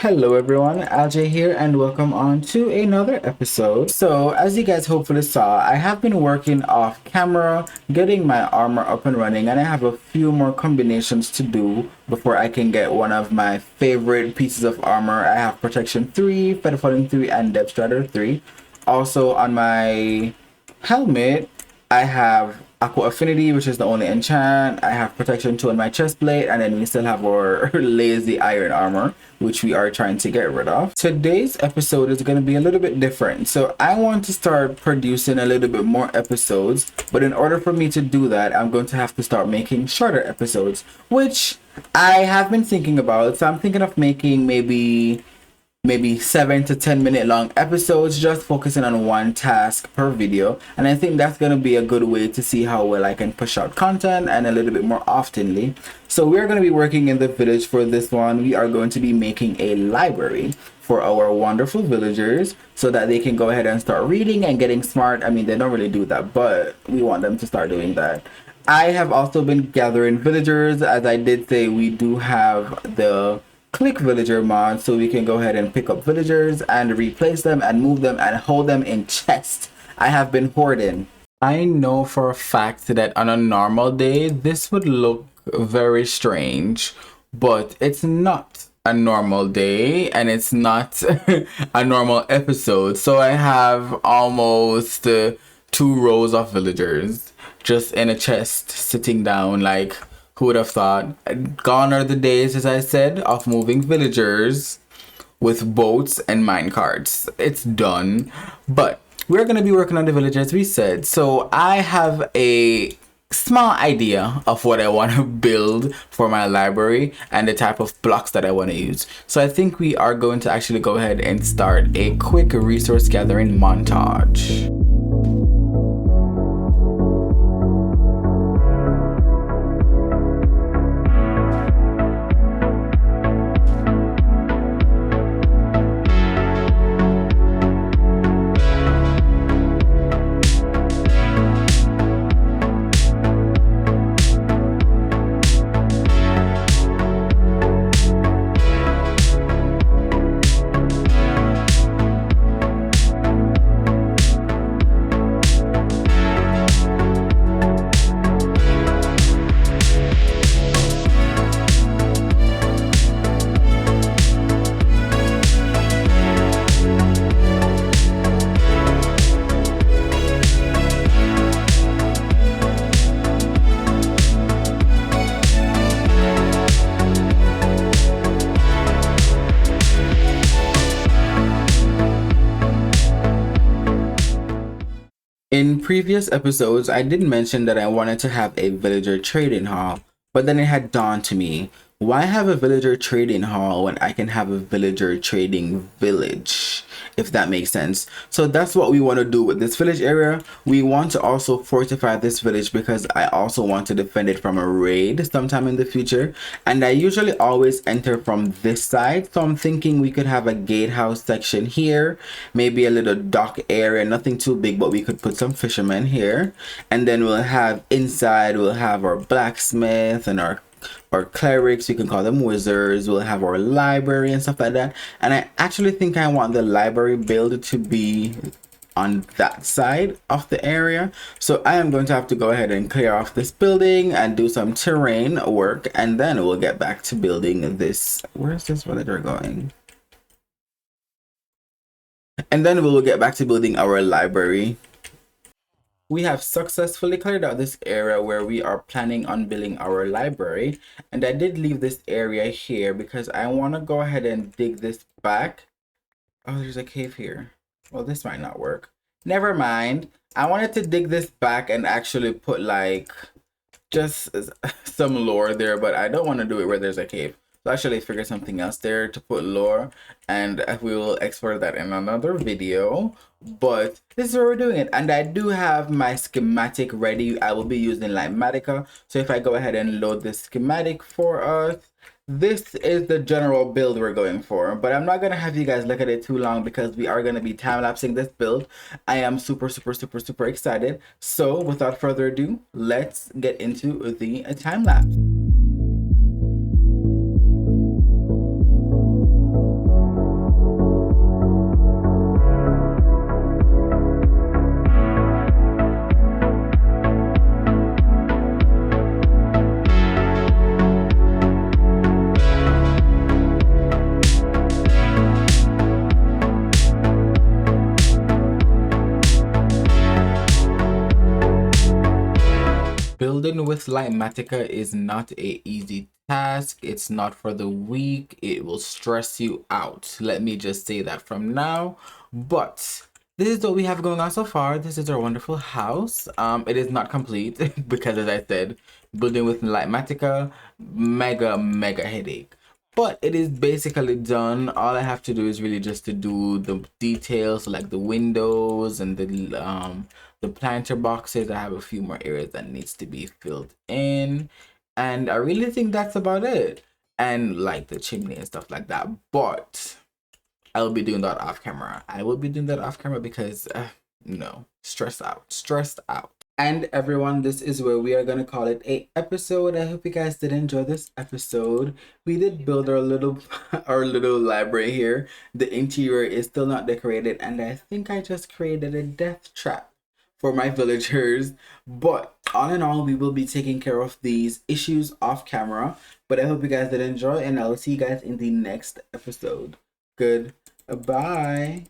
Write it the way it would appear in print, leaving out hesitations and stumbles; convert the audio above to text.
Hello everyone, Alj here and welcome on to another episode. So as you guys hopefully saw, I have been working off camera, getting my armor up and running, and I have a few more combinations to do before I can get one of my favorite pieces of armor. I have Protection 3, Feather Falling 3, and Depth Strider 3. Also on my helmet, I have Aqua Affinity, which is the only enchant. I have Protection 2 on my chest plate, and then we still have our lazy iron armor, which we are trying to get rid of. Today's episode is going to be a little bit different. So I want to start producing a little bit more episodes, but in order for me to do that, I'm going to have to start making shorter episodes, which I have been thinking about. So I'm thinking of making maybe 7 to 10 minute long episodes, just focusing on one task per video. And I think that's going to be a good way to see how well I can push out content and a little bit more oftenly. So we're going to be working in the village for this one. We are going to be making a library for our wonderful villagers so that they can go ahead and start reading and getting smart. I mean, they don't really do that, but we want them to start doing that. I have also been gathering villagers. As I did say, we do have the click villager mod, so we can go ahead and pick up villagers and replace them and move them and hold them in chests. I have been hoarding. I know for a fact that on a normal day this would look very strange, but it's not a normal day and it's not a normal episode. So I have almost 2 rows of villagers just in a chest sitting down. Like, who would have thought? Gone are the days, as I said, of moving villagers with boats and minecarts. It's done. But we're going to be working on the village, as we said. So I have a small idea of what I want to build for my library and the type of blocks that I want to use. So I think we are going to actually go ahead and start a quick resource gathering montage. In previous episodes, I did mention that I wanted to have a villager trading hall, but then it had dawned to me, why have a villager trading hall when I can have a villager trading village, if that makes sense? So that's what we want to do with this village area. We want to also fortify this village because I also want to defend it from a raid sometime in the future. And I usually always enter from this side. So I'm thinking we could have a gatehouse section here, maybe a little dock area, nothing too big, but we could put some fishermen here. And then we'll have inside, we'll have our blacksmith and our clerics, you can call them wizards. We'll have our library and stuff like that. And I actually think I want the library build to be on that side of the area. So I am going to have to go ahead and clear off this building and do some terrain work, and then we'll get back to building this. Where's this villager going? And then we'll get back to building our library. We have successfully cleared out this area where we are planning on building our library, and I did leave this area here because I want to go ahead and dig this back. Oh, there's a cave here. Well, this might not work. Never mind. I wanted to dig this back and actually put like just some lore there, but I don't want to do it where there's a cave. So actually figure something else there to put lore, and we will explore that in another video. But this is where we're doing it, and I do have my schematic ready. I will be using Lighmatica. So if I go ahead and load this schematic for us, this is the general build we're going for. But I'm not going to have you guys look at it too long because we are going to be time-lapsing this build. I am super excited. So without further ado, let's get into the time-lapse. building with Lightmatica is not a easy task. It's not for the weak. It will stress you out. Let me just say that from now. But this is what we have going on so far. This is our wonderful house. It is not complete because, as I said, building with Lightmatica, mega headache. But it is basically done. All I have to do is really just to do the details like the windows and the planter boxes. I have a few more areas that needs to be filled in, and I really think that's about it. And like the chimney and stuff like that. But I will be doing that off camera. I will be doing that off camera because no, stressed out. And everyone, this is where we are gonna call it a episode. I hope you guys did enjoy this episode. We did build our little our little library here. The interior is still not decorated, and I think I just created a death trap for my villagers. But all in all, we will be taking care of these issues off camera. But I hope you guys did enjoy, and I'll see you guys in the next episode. Goodbye.